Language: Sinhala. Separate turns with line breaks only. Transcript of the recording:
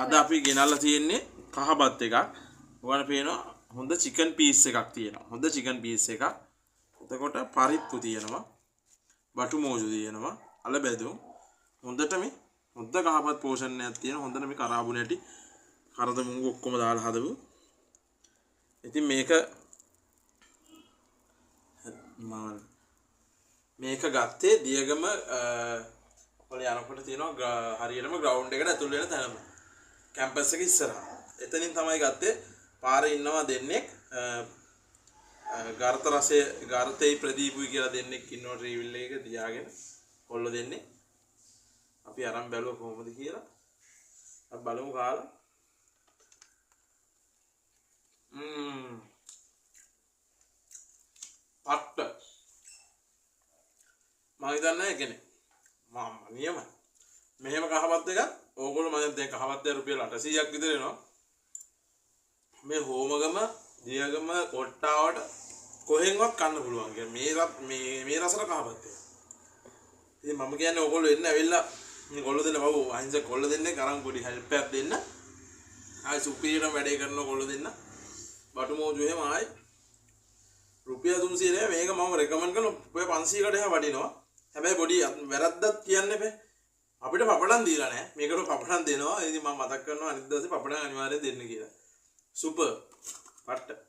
අද අපි ගෙනල්ලා තියෙන්නේ කහබත් එකක්. ඔයාලට පේනවා හොඳ චිකන් පීස් එකක් තියෙනවා. හොඳ චිකන් පීස් එකක්. එතකොට පරිප්පු තියෙනවා. බටු මෝජු තියෙනවා. අල බැදුම්. හොඳට මේ හොඳ කහබත් පෝෂණයක් තියෙන හොඳට මේ කරාබු නැටි කරද මුංගු ඔක්කොම දාලා හදපු. ඉතින් මේක ගත්තේ දියගම වල යනකොට තියෙනවා හරියටම ග්‍රවුන්ඩ් එකට ඇතුල් වෙන තැනම. කැම්පස් එක ඉස්සරහා. එතනින් තමයි ගත්තේ. පාරේ ඉන්නවා දෙන්නෙක් ගාර්තේ ප්‍රදීපුයි කියලා දෙන්නෙක් ඉන්නවා ට්‍රීවිල් එක තියාගෙන කොල්ල දෙන්නේ. අපි අරන් බැලුවා කොහොමද කියලා. අපි බලමු කාලා. පට්ට. මම හිතන්නේ ඒකනේ. නියමයි. මෙහෙම කහවත් එකක් ඕගොල්ලෝ මම දැන් කහවත් එක රුපියල් 800ක් විතර එනවා. මේ හෝමගම දියගම කොට්ටාවට කොහෙන්වත් කන්න පුළුවන් කියලා මේ රසට කහවත් එක. ඉතින් මම කියන්නේ ඕගොල්ලෝ එන්න ඇවිල්ලා මේ කොල්ල දෙන්න බව අහිංසක කොල්ල දෙන්නේ කරන් පොඩි හෙල්ප් එකක් දෙන්න. ආයි සුපීරියර් වැඩේ කරන කොල්ල දෙන්න. බටු මෝජු එහෙම ආයි රුපියල් 300 නේ මේක මම රෙකමන්ඩ් කරන ඔය 500කට එහා වටිනවා. හැබැයි පොඩි වැරද්දක් කියන්න එපා. අපිට පපඩම් දීලා නැහැ. මේකට පපඩම් දෙනවා. ඉතින් මම මතක් කරනවා අනිත් දවසේ පපඩම් අනිවාර්යයෙන් දෙන්න කියලා. සුපර්. පට්ට.